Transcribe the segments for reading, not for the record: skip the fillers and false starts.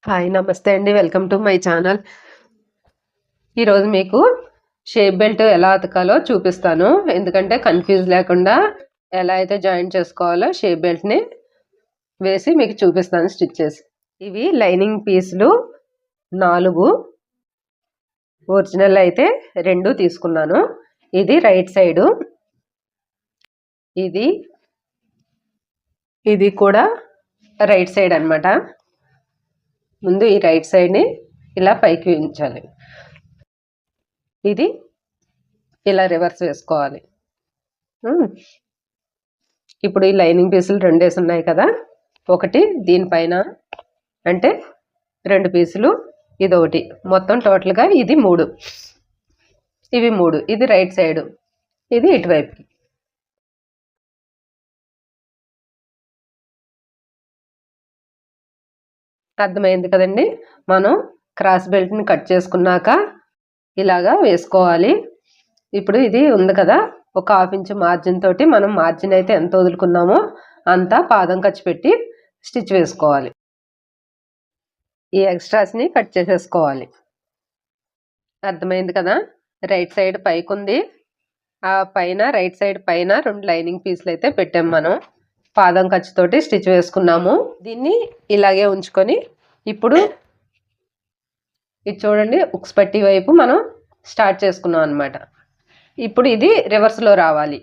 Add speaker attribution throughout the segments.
Speaker 1: Hi నమస్తే అండి. Welcome to my channel. ఈరోజు మీకు షేప్ బెల్ట్ ఎలా అతకాలో చూపిస్తాను. ఎందుకంటే కన్ఫ్యూజ్ లేకుండా ఎలా అయితే జాయిన్ చేసుకోవాలో షేప్ బెల్ట్ని వేసి మీకు చూపిస్తాను స్టిచ్ చేసి. ఇవి లైనింగ్ పీసులు 4, ఒరిజినల్ అయితే 2 తీసుకున్నాను. ఇది రైట్ సైడు, ఇది కూడా రైట్ సైడ్ అన్నమాట. ముందు ఈ రైట్ సైడ్ని ఇలా పైకి ఉంచాలి, ఇది ఇలా రివర్స్ వేసుకోవాలి. ఇప్పుడు ఈ లైనింగ్ పీసులు 2 వేసి ఉన్నాయి కదా, ఒకటి దీనిపైన అంటే 2 పీసులు, ఇది ఒకటి, మొత్తం టోటల్గా ఇది 3. ఇవి 3, ఇది రైట్ సైడ్, ఇది ఇటువైపుకి. అర్థమైంది కదండి. మనం క్రాస్ బెల్ట్ని కట్ చేసుకున్నాక ఇలాగా వేసుకోవాలి. ఇప్పుడు ఇది ఉంది కదా, ఒక 1/2 ఇంచ్ మార్జిన్ తోటి మనం మార్జిన్ అయితే ఎంత వదులుకున్నామో అంతా పాదం ఖర్చు పెట్టి స్టిచ్ వేసుకోవాలి. ఈ ఎక్స్ట్రాస్ని కట్ చేసేసుకోవాలి. అర్థమైంది కదా. రైట్ సైడ్ పైకి ఉంది, ఆ పైన రైట్ సైడ్ పైన 2 లైనింగ్ పీసులు అయితే పెట్టాము. మనం పాదం ఖర్చుతోటి స్టిచ్ వేసుకున్నాము. దీన్ని ఇలాగే ఉంచుకొని ఇప్పుడు ఇది చూడండి, ఉక్స్ పట్టి వైపు మనం స్టార్ట్ చేసుకున్నాం అనమాట. ఇప్పుడు ఇది రివర్స్లో రావాలి.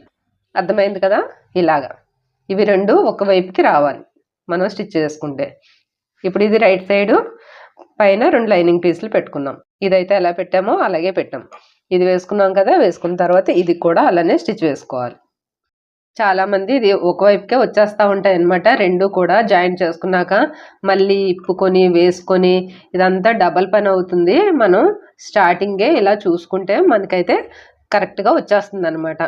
Speaker 1: అర్థమైంది కదా. ఇలాగా ఇవి 2 ఒక వైపుకి రావాలి మనం స్టిచ్ చేసుకుంటే. ఇప్పుడు ఇది రైట్ సైడు పైన 2 లైనింగ్ పీసులు పెట్టుకున్నాం. ఇదైతే ఎలా పెట్టామో అలాగే పెట్టాం. ఇది వేసుకున్నాం కదా, వేసుకున్న తర్వాత ఇది కూడా అలానే స్టిచ్ వేసుకోవాలి. చాలామంది ఇది ఒకవైపుకే వచ్చేస్తూ ఉంటాయి అన్నమాట. 2 కూడా జాయిన్ చేసుకున్నాక మళ్ళీ ఇప్పుకొని వేసుకొని ఇదంతా డబల్ పని అవుతుంది. మనం స్టార్టింగే ఇలా చూసుకుంటే మనకైతే కరెక్ట్గా వచ్చేస్తుంది అనమాట.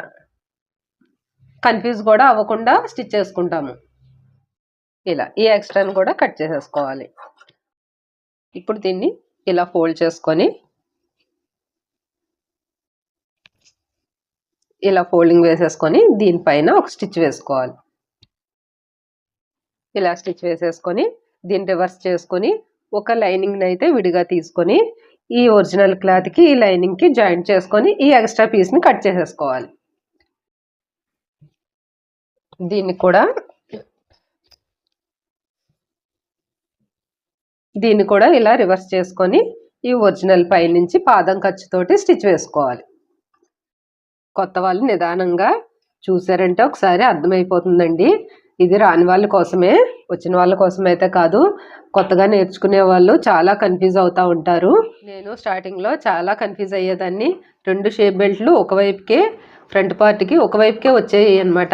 Speaker 1: కన్ఫ్యూజ్ కూడా అవ్వకుండా స్టిచ్ చేసుకుంటాము. ఇలా ఈ ఎక్స్ట్రాని కూడా కట్ చేసేసుకోవాలి. ఇప్పుడు దీన్ని ఇలా ఫోల్డ్ చేసుకొని ఇలా ఫోల్డింగ్ వేసేసుకొని దీనిపైన ఒక స్టిచ్ వేసుకోవాలి. ఇలా స్టిచ్ వేసేసుకొని దీన్ని రివర్స్ చేసుకొని ఒక లైనింగ్ని అయితే విడిగా తీసుకొని ఈ ఒరిజినల్ క్లాత్కి ఈ లైనింగ్కి జాయింట్ చేసుకొని ఈ ఎక్స్ట్రా పీస్ని కట్ చేసేసుకోవాలి. దీన్ని కూడా ఇలా రివర్స్ చేసుకొని ఈ ఒరిజినల్ పై నుంచి పాదం ఖర్చుతోటి స్టిచ్ వేసుకోవాలి. కొత్త వాళ్ళు నిదానంగా చూసారంటే ఒకసారి అర్థమైపోతుందండి. ఇది రాని వాళ్ళ కోసమే, వచ్చిన వాళ్ళ కోసం అయితే కాదు. కొత్తగా నేర్చుకునే వాళ్ళు చాలా కన్ఫ్యూజ్ అవుతూ ఉంటారు. నేను స్టార్టింగ్లో చాలా కన్ఫ్యూజ్ అయ్యేదాన్ని. 2 షేప్ బెల్ట్లు ఒకవైపుకే, ఫ్రంట్ పార్ట్కి ఒకవైపుకే వచ్చాయి అనమాట.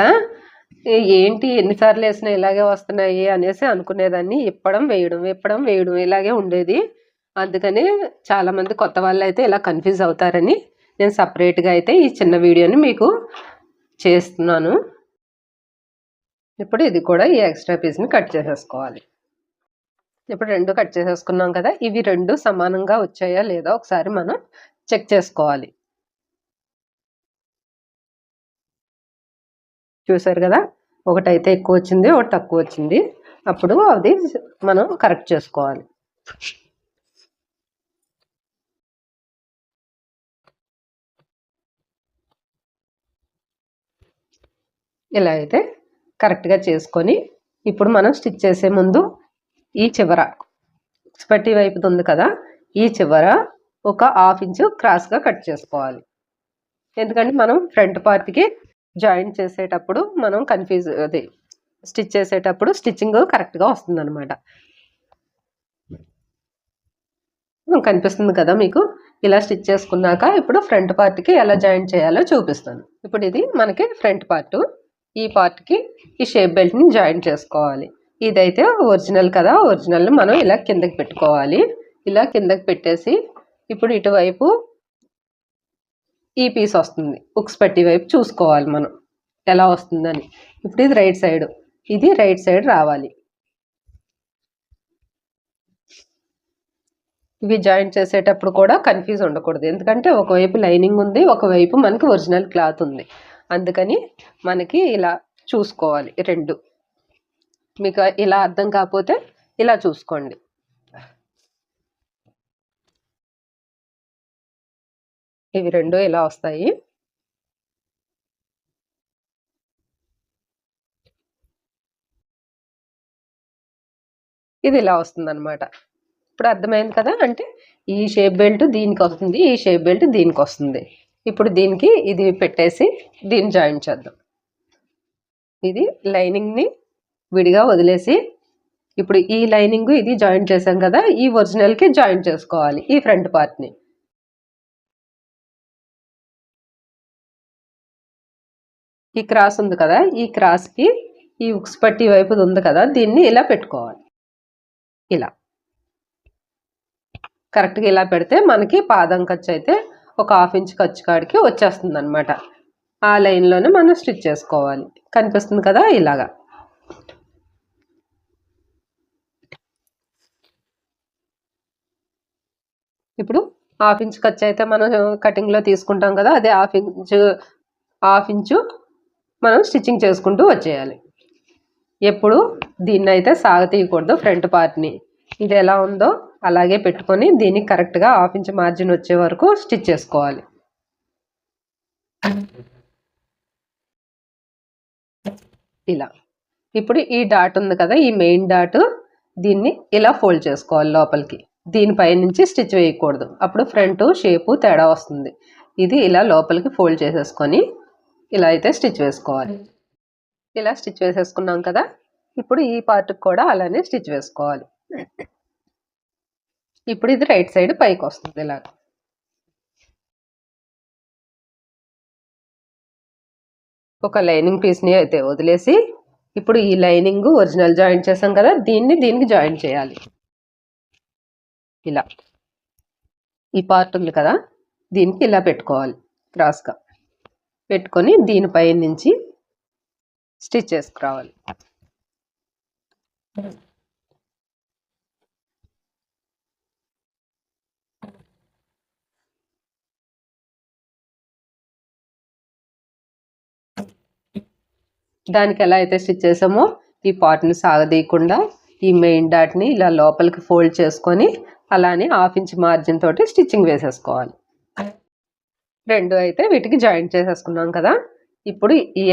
Speaker 1: ఏంటి ఎన్నిసార్లు వేసినా ఇలాగే వస్తున్నాయి అనేసి అనుకునేదాన్ని. ఇప్పడం వేయడం ఇలాగే ఉండేది. అందుకని చాలామంది కొత్త వాళ్ళు అయితే ఇలా కన్ఫ్యూజ్ అవుతారని నేను సపరేట్గా అయితే ఈ చిన్న వీడియోని మీకు చేస్తున్నాను. ఇప్పుడు ఇది కూడా ఈ ఎక్స్ట్రా పీస్ని కట్ చేసేసుకోవాలి. ఇప్పుడు 2 కట్ చేసేసుకున్నాం కదా, ఇవి 2 సమానంగా వచ్చాయా లేదా ఒకసారి మనం చెక్ చేసుకోవాలి. చూసారు కదా, ఒకటైతే ఎక్కువ వచ్చింది, ఒకటి తక్కువ వచ్చింది. అప్పుడు అది మనం కరెక్ట్ చేసుకోవాలి. ఇలా అయితే కరెక్ట్గా చేసుకొని ఇప్పుడు మనం స్టిచ్ చేసే ముందు ఈ చివర పట్టి వైపు ఉంది కదా, ఈ చివర ఒక 1/2 ఇంచు క్రాస్గా కట్ చేసుకోవాలి. ఎందుకంటే మనం ఫ్రంట్ పార్ట్కి జాయింట్ చేసేటప్పుడు మనం స్టిచ్ చేసేటప్పుడు స్టిచ్చింగ్ కరెక్ట్గా వస్తుంది అనమాట. కనిపిస్తుంది కదా మీకు. ఇలా స్టిచ్ చేసుకున్నాక ఇప్పుడు ఫ్రంట్ పార్ట్కి ఎలా జాయింట్ చేయాలో చూపిస్తాను. ఇప్పుడు ఇది మనకి ఫ్రంట్ పార్ట్. ఈ పార్ట్కి ఈ షేప్ బెల్ట్ని జాయింట్ చేసుకోవాలి. ఇదైతే ఒరిజినల్ కదా, ఒరిజినల్ మనం ఇలా కిందకి పెట్టుకోవాలి. ఇలా కిందకి పెట్టేసి ఇప్పుడు ఇటువైపు ఈ పీస్ వస్తుంది, ఉక్స్ పట్టి వైపు చూసుకోవాలి మనం ఎలా వస్తుందని. ఇప్పుడు ఇది రైట్ సైడ్, ఇది రైట్ సైడ్ రావాలి. ఇవి జాయింట్ చేసేటప్పుడు కూడా కన్ఫ్యూజ్ ఉండకూడదు. ఎందుకంటే ఒకవైపు లైనింగ్ ఉంది, ఒకవైపు మనకి ఒరిజినల్ క్లాత్ ఉంది. అందుకని మనకి ఇలా చూసుకోవాలి 2. మీకు ఇలా అర్థం కాకపోతే ఇలా చూసుకోండి. ఇవి రెండు ఇలా వస్తాయి. ఇది ఇలా వస్తుందన్నమాట. ఇప్పుడు అర్థమైంది కదా, అంటే ఈ షేప్ బెల్ట్ దీనికి వస్తుంది, ఈ షేప్ బెల్ట్ దీనికి వస్తుంది. ఇప్పుడు దీనికి ఇది పెట్టేసి దీన్ని జాయిన్ చేద్దాం. ఇది లైనింగ్ని విడిగా వదిలేసి ఇప్పుడు ఈ లైనింగ్ ఇది జాయిన్ చేసాం కదా, ఈ ఒరిజినల్కి జాయిన్ చేసుకోవాలి ఈ ఫ్రంట్ పార్ట్ని. ఈ క్రాస్ ఉంది కదా, ఈ క్రాస్కి ఈ ఉక్స్ పట్టి వైపు ఉంది కదా, దీన్ని ఇలా పెట్టుకోవాలి. ఇలా కరెక్ట్గా ఇలా పెడితే మనకి పాదం ఖర్చు అయితే ఒక 1/2 ఇంచ్ ఖర్చు కాడికి వచ్చేస్తుంది అనమాట. ఆ లైన్లోనే మనం స్టిచ్ చేసుకోవాలి. కనిపిస్తుంది కదా ఇలాగా. ఇప్పుడు 1/2 ఇంచ్ ఖర్చు అయితే మనం కటింగ్లో తీసుకుంటాం కదా, అదే 1/2 ఇంచు మనం స్టిచ్చింగ్ చేసుకుంటూ వచ్చేయాలి. ఎప్పుడు దీన్ని అయితే సాగతీయకూడదు. ఫ్రంట్ పార్ట్ని ఇది ఎలా ఉందో అలాగే పెట్టుకొని దీనికి కరెక్ట్గా 1/2 ఇంచ్ మార్జిన్ వచ్చే వరకు స్టిచ్ చేసుకోవాలి. ఇలా ఇప్పుడు ఈ డాట్ ఉంది కదా, ఈ మెయిన్ డాట్ దీన్ని ఇలా ఫోల్డ్ చేసుకోవాలి లోపలికి. దీనిపై నుంచి స్టిచ్ వేయకూడదు, అప్పుడు ఫ్రంట్ షేపు తేడా వస్తుంది. ఇది ఇలా లోపలికి ఫోల్డ్ చేసేసుకొని ఇలా అయితే స్టిచ్ వేసుకోవాలి. ఇలా స్టిచ్ వేసేసుకున్నాం కదా, ఇప్పుడు ఈ పార్ట్కి కూడా అలానే స్టిచ్ వేసుకోవాలి. ఇప్పుడు ఇది రైట్ సైడ్ పైకి వస్తుంది. ఇలా ఒక లైనింగ్ పీస్ని అయితే వదిలేసి ఇప్పుడు ఈ లైనింగ్ ఒరిజినల్ జాయింట్ చేసాం కదా, దీన్ని దీనికి జాయింట్ చేయాలి. ఇలా ఈ పార్ట్ ఉంది కదా, దీనికి ఇలా పెట్టుకోవాలి. క్రాస్గా పెట్టుకొని దీనిపై నుంచి స్టిచ్ చేసుకురావాలి. దానికి ఎలా అయితే స్టిచ్ చేసామో ఈ పార్ట్ని సాగదీయకుండా ఈ మెయిన్ డాట్ని ఇలా లోపలికి ఫోల్డ్ చేసుకొని అలానే 1/2 ఇంచ్ మార్జిన్ తోటి స్టిచ్చింగ్ వేసేసుకోవాలి. రెండు అయితే వీటికి జాయింట్ చేసేసుకున్నాం కదా, ఇప్పుడు ఈ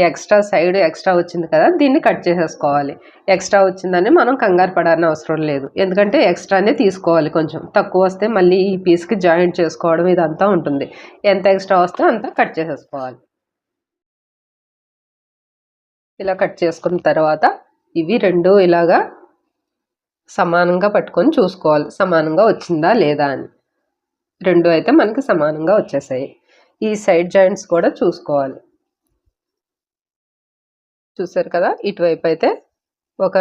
Speaker 1: సైడ్ ఎక్స్ట్రా వచ్చింది కదా, దీన్ని కట్ చేసేసుకోవాలి. ఎక్స్ట్రా వచ్చిందని మనం కంగారు పడాలని అవసరం లేదు, ఎందుకంటే ఎక్స్ట్రానే తీసుకోవాలి. కొంచెం తక్కువ వస్తే మళ్ళీ ఈ పీస్కి జాయింట్ చేసుకోవడం ఇదంతా ఉంటుంది. ఎంత ఎక్స్ట్రా వస్తే అంత కట్ చేసేసుకోవాలి. ఇలా కట్ చేసుకున్న తర్వాత ఇవి రెండు ఇలాగా సమానంగా పట్టుకొని చూసుకోవాలి, సమానంగా వచ్చిందా లేదా అని. రెండు అయితే మనకి సమానంగా వచ్చేసాయి. ఈ సైడ్ జాయింట్స్ కూడా చూసుకోవాలి. చూసారు కదా, ఇటువైపు అయితే ఒక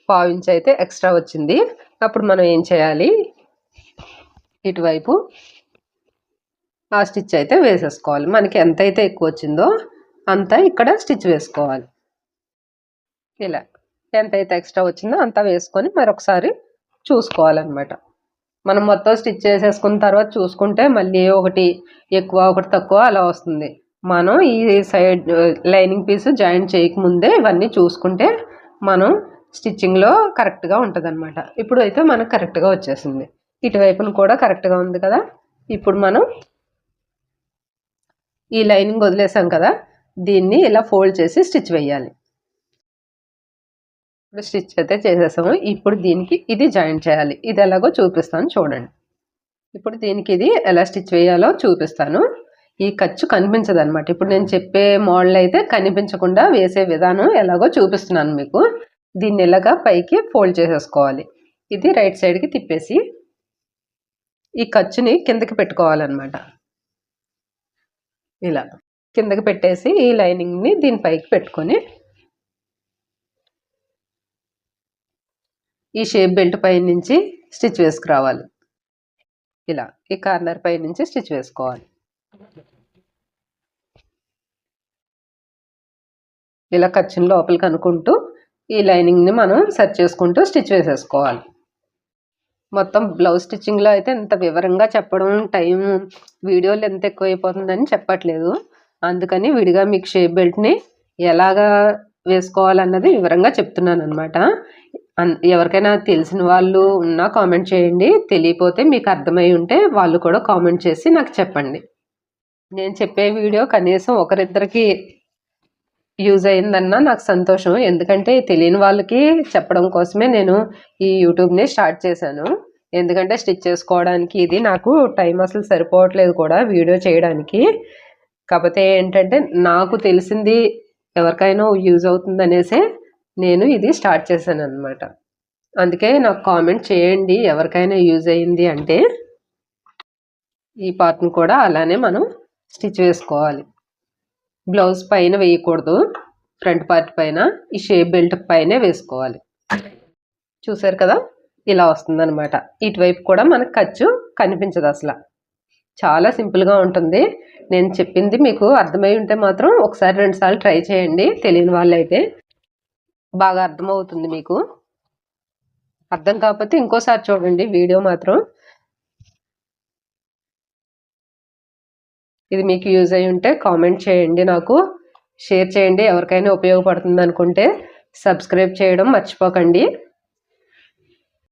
Speaker 1: 1/2 ఇంచ్ అయితే ఎక్స్ట్రా వచ్చింది. అప్పుడు మనం ఏం చేయాలి, ఇటువైపు ఆ స్టిచ్ అయితే వేసేసుకోవాలి. మనకి ఎంతైతే ఎక్కువ వచ్చిందో అంతా ఇక్కడ స్టిచ్ వేసుకోవాలి. ఇలా ఎంతైతే ఎక్స్ట్రా వచ్చిందో అంతా వేసుకొని మరొకసారి చూసుకోవాలన్నమాట. మనం మొత్తం స్టిచ్ చేసేసుకున్న తర్వాత చూసుకుంటే మళ్ళీ ఒకటి ఎక్కువ ఒకటి తక్కువ అలా వస్తుంది. మనం ఈ సైడ్ లైనింగ్ పీస్ జాయింట్ చేయకముందే ఇవన్నీ చూసుకుంటే మనం స్టిచ్చింగ్లో కరెక్ట్గా ఉంటుంది అనమాట. ఇప్పుడు అయితే మనకు కరెక్ట్గా వచ్చేసింది. ఇటువైపును కూడా కరెక్ట్గా ఉంది కదా. ఇప్పుడు మనం ఈ లైనింగ్ వదిలేసాం కదా, దీన్ని ఇలా ఫోల్డ్ చేసి స్టిచ్ వేయాలి. ఇప్పుడు స్టిచ్ అయితే చేసేసాము. ఇప్పుడు దీనికి ఇది జాయింట్ చేయాలి. ఇది ఎలాగో చూపిస్తాను చూడండి. ఇప్పుడు దీనికి ఇది ఎలా స్టిచ్ వేయాలో చూపిస్తాను. ఈ ఖర్చు కనిపించదు అనమాట. ఇప్పుడు నేను చెప్పే మోడల్ అయితే కనిపించకుండా వేసే విధానం ఎలాగో చూపిస్తున్నాను మీకు. దీన్ని ఇలాగా పైకి ఫోల్డ్ చేసేసుకోవాలి. ఇది రైట్ సైడ్కి తిప్పేసి ఈ ఖర్చుని కిందకి పెట్టుకోవాలన్నమాట. ఇలా కిందకి పెట్టేసి ఈ లైనింగ్ని దీనిపైకి పెట్టుకొని ఈ షేప్ బెల్ట్ పై నుంచి స్టిచ్ వేసుకురావాలి. ఇలా ఈ కార్నర్ పై నుంచి స్టిచ్ వేసుకోవాలి. ఇలా ఖర్చుని లోపలికి అనుకుంటూ ఈ లైనింగ్ని మనం సెట్ చేసుకుంటూ స్టిచ్ వేసేసుకోవాలి. మొత్తం బ్లౌజ్ స్టిచ్చింగ్లో అయితే ఇంత వివరంగా చెప్పడం టైం వీడియోలు ఎంత ఎక్కువైపోతుందని చెప్పట్లేదు. అందుకని విడిగా మీకు షేప్ బెల్ట్ని ఎలాగా వేసుకోవాలన్నది వివరంగా చెప్తున్నాను అనమాట. ఎవరికైనా తెలిసిన వాళ్ళు ఉన్నా కామెంట్ చేయండి. తెలియపోతే మీకు అర్థమై ఉంటే వాళ్ళు కూడా కామెంట్ చేసి నాకు చెప్పండి. నేను చెప్పే వీడియో కనీసం ఒకరిద్దరికి యూజ్ అయిందన్నా నాకు సంతోషం. ఎందుకంటే తెలియని వాళ్ళకి చెప్పడం కోసమే నేను ఈ యూట్యూబ్ని స్టార్ట్ చేశాను. ఎందుకంటే స్టిచ్ చేసుకోవడానికి ఇది నాకు టైం అసలు సరిపోవట్లేదు కూడా వీడియో చేయడానికి. కాకపోతే ఏంటంటే నాకు తెలిసింది ఎవరికైనా యూజ్ అవుతుంది అనేసే నేను ఇది స్టార్ట్ చేశాను అనమాట. అందుకే నాకు కామెంట్ చేయండి ఎవరికైనా యూజ్ అయ్యింది అంటే. ఈ పార్ట్ని కూడా అలానే మనం స్టిచ్ వేసుకోవాలి. బ్లౌజ్ పైన వేయకూడదు, ఫ్రంట్ పార్ట్ పైన ఈ షేప్ బెల్ట్ పైనే వేసుకోవాలి. చూసారు కదా, ఇలా వస్తుందన్నమాట. ఇటువైపు కూడా మనకు ఖర్చు కనిపించదు అసలు. చాలా సింపుల్గా ఉంటుంది. నేను చెప్పింది మీకు అర్థమై ఉంటే మాత్రం ఒకసారి 2 సార్లు ట్రై చేయండి. తెలియని వాళ్ళైతే బాగా అర్థమవుతుంది మీకు. అర్థం కాకపోతే ఇంకోసారి చూడండి వీడియో మాత్రం. ఇది మీకు యూజ్ అయి ఉంటే కామెంట్ చేయండి, నాకు షేర్ చేయండి. ఎవరికైనా ఉపయోగపడుతుంది అనుకుంటే సబ్స్క్రైబ్ చేయడం మర్చిపోకండి.